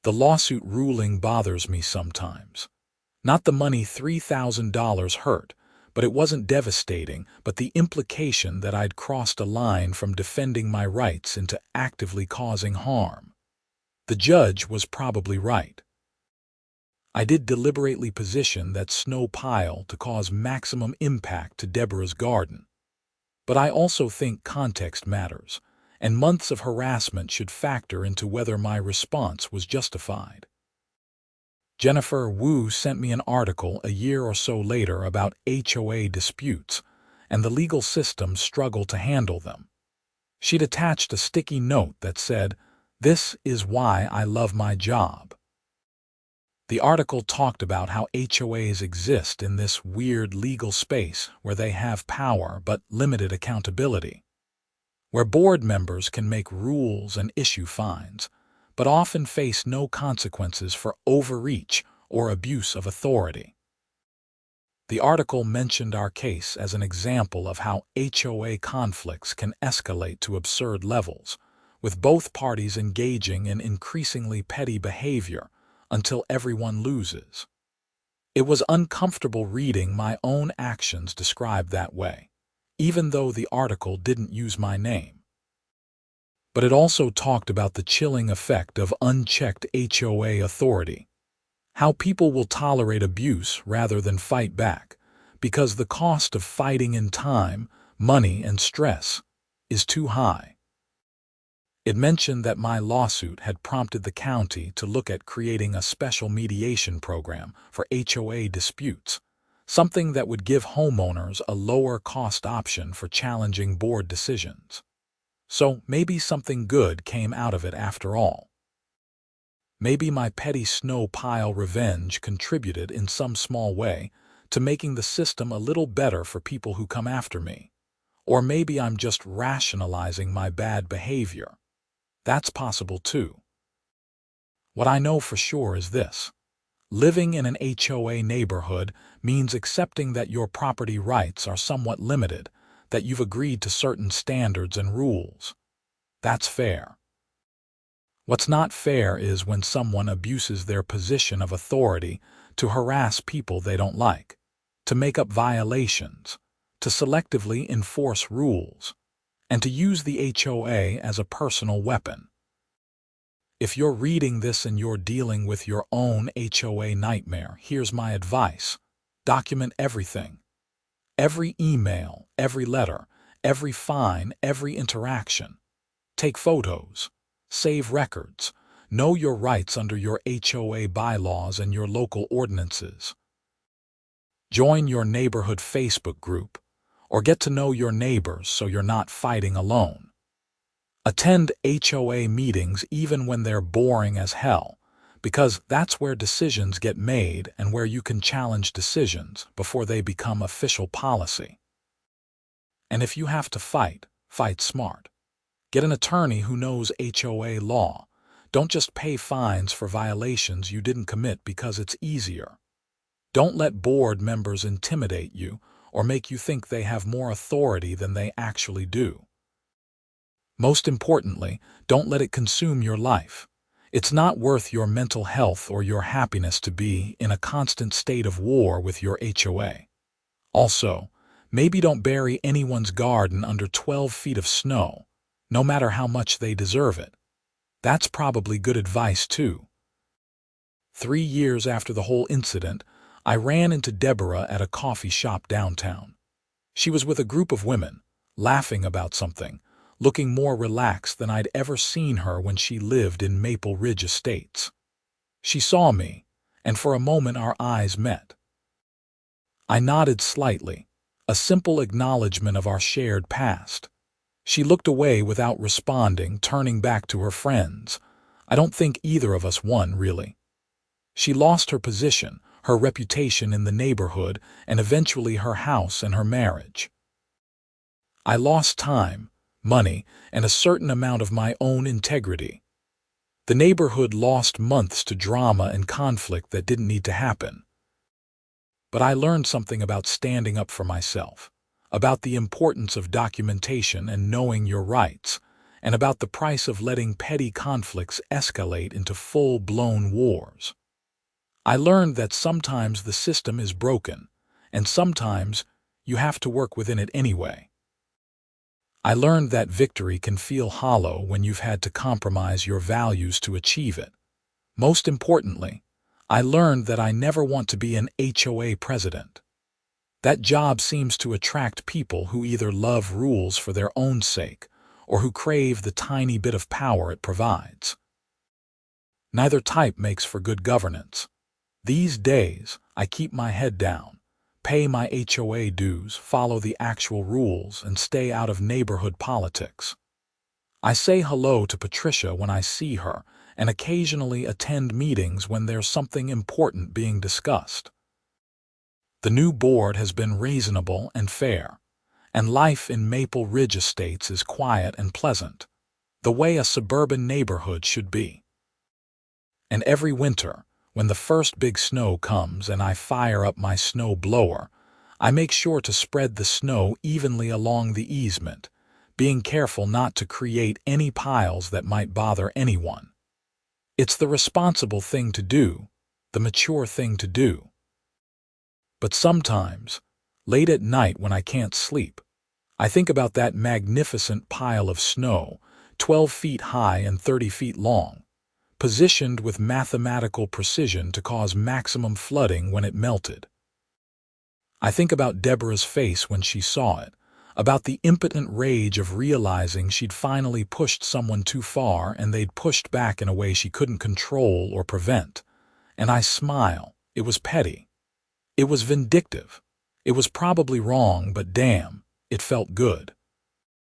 The lawsuit ruling bothers me sometimes. Not the money $3,000 hurt, but it wasn't devastating, but the implication that I'd crossed a line from defending my rights into actively causing harm. The judge was probably right. I did deliberately position that snow pile to cause maximum impact to Deborah's garden. But I also think context matters, and months of harassment should factor into whether my response was justified. Jennifer Wu sent me an article a year or so later about HOA disputes and the legal system's struggle to handle them. She'd attached a sticky note that said, "This is why I love my job." The article talked about how HOAs exist in this weird legal space where they have power but limited accountability, where board members can make rules and issue fines, but often face no consequences for overreach or abuse of authority. The article mentioned our case as an example of how HOA conflicts can escalate to absurd levels, with both parties engaging in increasingly petty behavior until everyone loses. It was uncomfortable reading my own actions described that way, even though the article didn't use my name. But it also talked about the chilling effect of unchecked HOA authority, how people will tolerate abuse rather than fight back, because the cost of fighting in time, money, and stress is too high. It mentioned that my lawsuit had prompted the county to look at creating a special mediation program for HOA disputes, something that would give homeowners a lower-cost option for challenging board decisions. So maybe something good came out of it after all. Maybe my petty snow pile revenge contributed in some small way to making the system a little better for people who come after me. Or maybe I'm just rationalizing my bad behavior. That's possible too. What I know for sure is this: living in an HOA neighborhood means accepting that your property rights are somewhat limited, that you've agreed to certain standards and rules. That's fair. What's not fair is when someone abuses their position of authority to harass people they don't like, to make up violations, to selectively enforce rules, and to use the HOA as a personal weapon. If you're reading this and you're dealing with your own HOA nightmare, here's my advice: document everything. Every email, every letter, every fine, every interaction. Take photos. Save records. Know your rights under your HOA bylaws and your local ordinances. join your neighborhood Facebook group, or get to know your neighbors so you're not fighting alone. Attend HOA meetings even when they're boring as hell, because that's where decisions get made and where you can challenge decisions before they become official policy. And if you have to fight, fight smart. Get an attorney who knows HOA law. Don't just pay fines for violations you didn't commit because it's easier. Don't let board members intimidate you or make you think they have more authority than they actually do. Most importantly, don't let it consume your life. It's not worth your mental health or your happiness to be in a constant state of war with your HOA. Also, maybe don't bury anyone's garden under 12 feet of snow, no matter how much they deserve it. That's probably good advice, too. 3 years after the whole incident, I ran into Deborah at a coffee shop downtown. She was with a group of women, laughing about something, looking more relaxed than I'd ever seen her when she lived in Maple Ridge Estates. She saw me, and for a moment our eyes met. I nodded slightly, a simple acknowledgement of our shared past. She looked away without responding, turning back to her friends. I don't think either of us won, really. She lost her position, her reputation in the neighborhood, and eventually her house and her marriage. I lost time, money, and a certain amount of my own integrity. The neighborhood lost months to drama and conflict that didn't need to happen. But I learned something about standing up for myself, about the importance of documentation and knowing your rights, and about the price of letting petty conflicts escalate into full-blown wars. I learned that sometimes the system is broken, and sometimes you have to work within it anyway. I learned that victory can feel hollow when you've had to compromise your values to achieve it. Most importantly, I learned that I never want to be an HOA president. That job seems to attract people who either love rules for their own sake or who crave the tiny bit of power it provides. Neither type makes for good governance. These days, I keep my head down, pay my HOA dues, follow the actual rules, and stay out of neighborhood politics. I say hello to Patricia when I see her and occasionally attend meetings when there's something important being discussed. The new board has been reasonable and fair, and life in Maple Ridge Estates is quiet and pleasant, the way a suburban neighborhood should be. And every winter, when the first big snow comes and I fire up my snow blower, I make sure to spread the snow evenly along the easement, being careful not to create any piles that might bother anyone. It's the responsible thing to do, the mature thing to do. But sometimes, late at night when I can't sleep, I think about that magnificent pile of snow, 12 feet high and 30 feet long, positioned with mathematical precision to cause maximum flooding when it melted. I think about Deborah's face when she saw it, about the impotent rage of realizing she'd finally pushed someone too far and they'd pushed back in a way she couldn't control or prevent. And I smile. It was petty. It was vindictive. It was probably wrong, but damn, it felt good.